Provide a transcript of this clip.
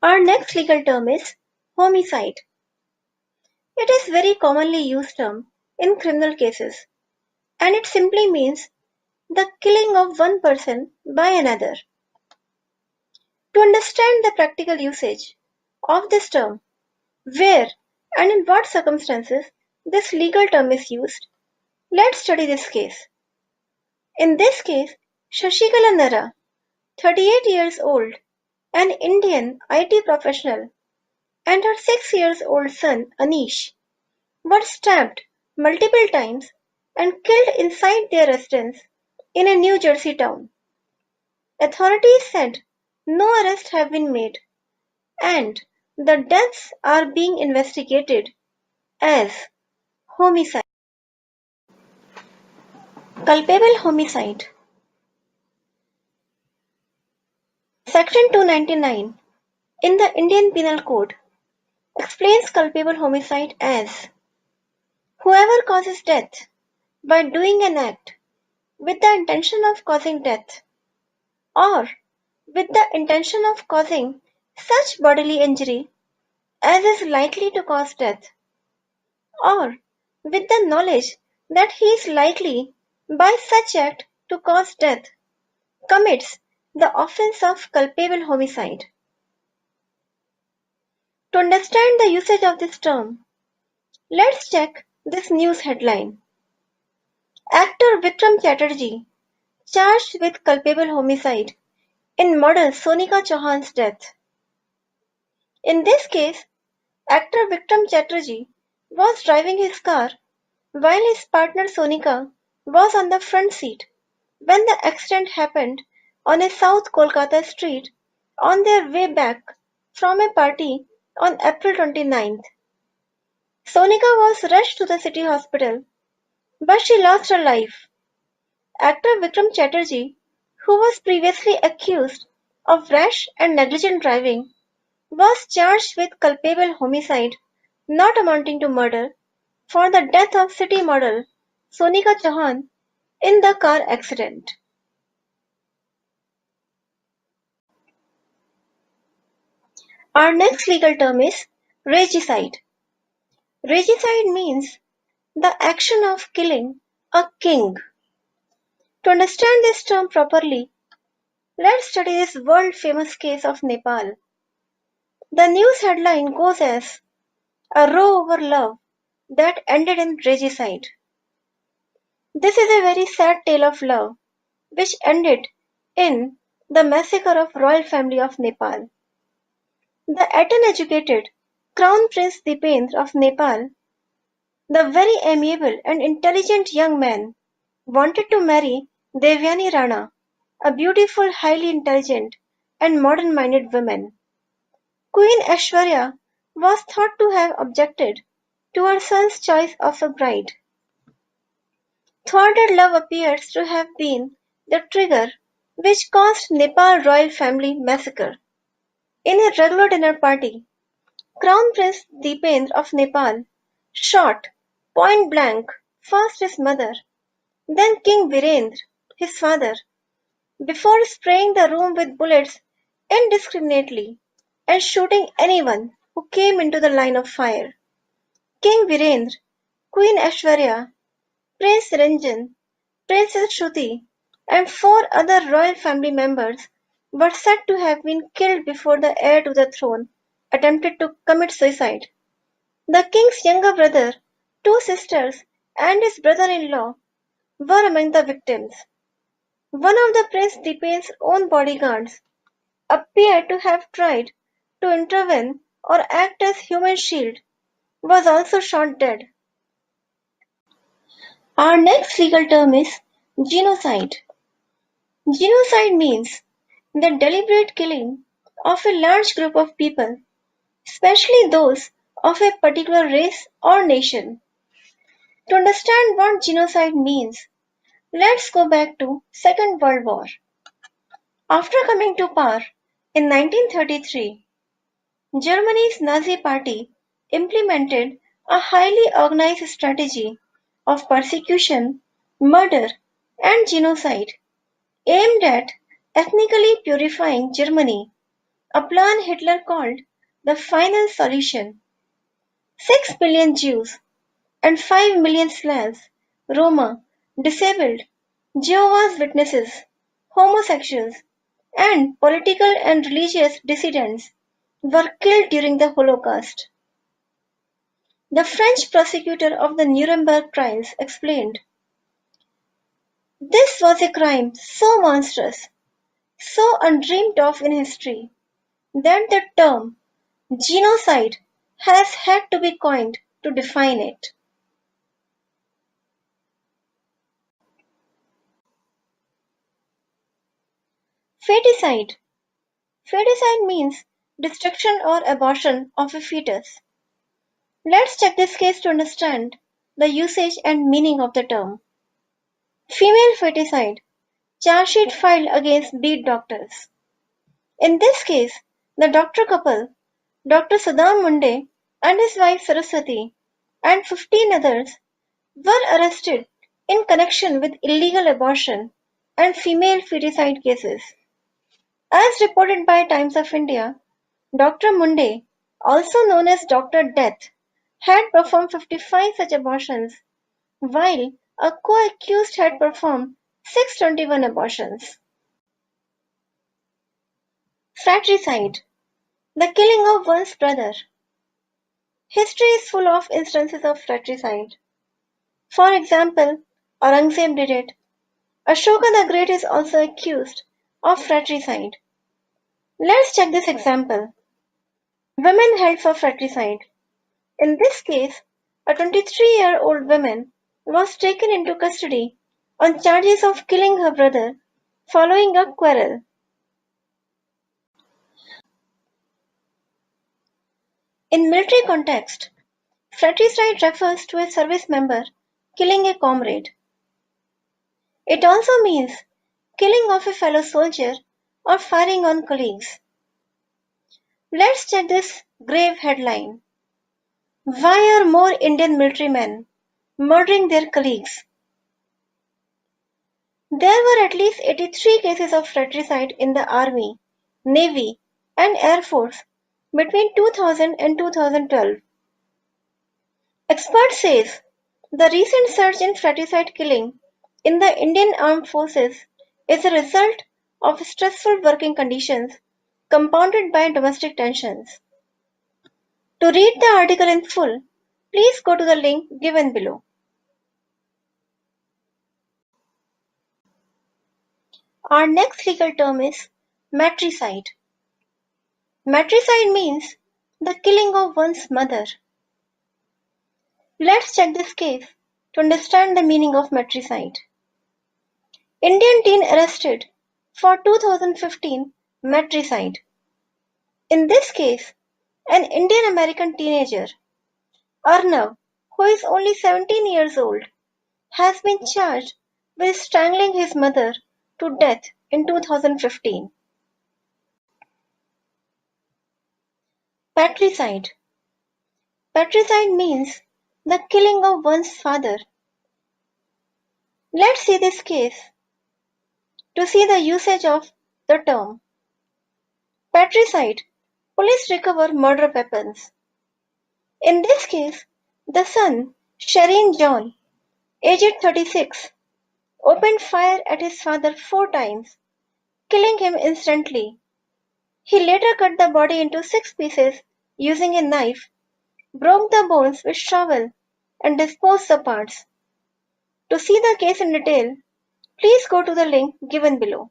Our next legal term is homicide. It is a very commonly used term in criminal cases, and it simply means the killing of one person by another. To understand the practical usage of this term, where and in what circumstances this legal term is used, let's study this case. In this case, Shashikala Nara, 38 years old, an Indian IT professional, and her 6-year-old son Anish were stabbed multiple times and killed inside their residence in a New Jersey town. Authorities said no arrests have been made and the deaths are being investigated as homicide. Culpable homicide. Section 299 in the Indian Penal Code explains culpable homicide as whoever causes death by doing an act with the intention of causing death or with the intention of causing such bodily injury as is likely to cause death, or with the knowledge that he is likely by such act to cause death, commits the offence of culpable homicide. To understand the usage of this term, let's check this news headline. Actor Vikram Chatterjee charged with culpable homicide in model Sonika Chauhan's death. In this case, actor Vikram Chatterjee was driving his car while his partner Sonika was on the front seat when the accident happened on a South Kolkata street on their way back from a party on April 29th. Sonika was rushed to the city hospital, but she lost her life. Actor Vikram Chatterjee, who was previously accused of rash and negligent driving, was charged with culpable homicide not amounting to murder for the death of city model Sonika Chauhan in the car accident. Our next legal term is regicide. Regicide means the action of killing a king. To understand this term properly, let's study this world-famous case of Nepal. The news headline goes as a row over love that ended in regicide. This is a very sad tale of love which ended in the massacre of royal family of Nepal. The Aten-educated Crown Prince Dipendra of Nepal, the very amiable and intelligent young man, wanted to marry Devyani Rana, a beautiful, highly intelligent and modern-minded woman. Queen Aishwarya was thought to have objected to her son's choice of a bride. Thwarted love appears to have been the trigger which caused Nepal royal family massacre. In a regular dinner party, Crown Prince Dipendra of Nepal shot point-blank first his mother, then King Virendra, his father, before spraying the room with bullets indiscriminately and shooting anyone who came into the line of fire. King Virendra, Queen Aishwarya, Prince Ranjan, Princess Shruti, and 4 other royal family members were said to have been killed before the heir to the throne attempted to commit suicide. The king's younger brother, 2 sisters, and his brother-in-law were among the victims. One of the Prince Dipendra's own bodyguards appeared to have tried to intervene or act as human shield, was also shot dead. Our next legal term is genocide. Genocide means the deliberate killing of a large group of people, especially those of a particular race or nation. To understand what genocide means, let's go back to Second World War. After coming to power in 1933, Germany's Nazi Party implemented a highly organized strategy of persecution, murder, and genocide aimed at ethnically purifying Germany a plan Hitler called the final solution. 6 million Jews and 5 million Slavs, Roma, disabled, Jehovah's Witnesses, homosexuals, and political and religious dissidents were killed during the Holocaust. The French prosecutor of the Nuremberg trials explained, "This was a crime so monstrous, so undreamed of in history, that the term genocide has had to be coined to define it." Feticide. Feticide means destruction or abortion of a fetus. Let's check this case to understand the usage and meaning of the term. Female feticide. Charge sheet filed against lead doctors. In this case, the doctor couple, Dr. Saddam Munde and his wife Saraswati, and 15 others, were arrested in connection with illegal abortion and female feticide cases. As reported by Times of India, Dr. Munde, also known as Dr. Death, had performed 55 such abortions, while a co-accused had performed 621 abortions. Fratricide, the killing of one's brother. History is full of instances of fratricide. For example, Aurangzeb did it. Ashoka the Great is also accused of fratricide. Let's check this example. Women held for fratricide. In this case, a 23-year-old woman was taken into custody on charges of killing her brother following a quarrel. In military context, fratricide refers to a service member killing a comrade. It also means killing of a fellow soldier or firing on colleagues. Let's check this grave headline. Why are more Indian military men murdering their colleagues? There were at least 83 cases of fratricide in the Army, Navy, and Air Force between 2000 and 2012. Experts say the recent surge in fratricide killing in the Indian Armed Forces is a result of stressful working conditions compounded by domestic tensions. To read the article in full, please go to the link given below. Our next legal term is matricide. Matricide means the killing of one's mother. Let's check this case to understand the meaning of matricide. Indian teen arrested for 2015 matricide. In this case, an Indian American teenager, Arnav, who is only 17 years old, has been charged with strangling his mother to death in 2015. Patricide. Patricide means the killing of one's father. Let's see this case to see the usage of the term. Patricide. Police recover murder weapons. In this case, the son, Shireen John, aged 36, opened fire at his father 4 times, killing him instantly. He later cut the body into 6 pieces using a knife, broke the bones with shovel, and disposed the parts. To see the case in detail, please go to the link given below.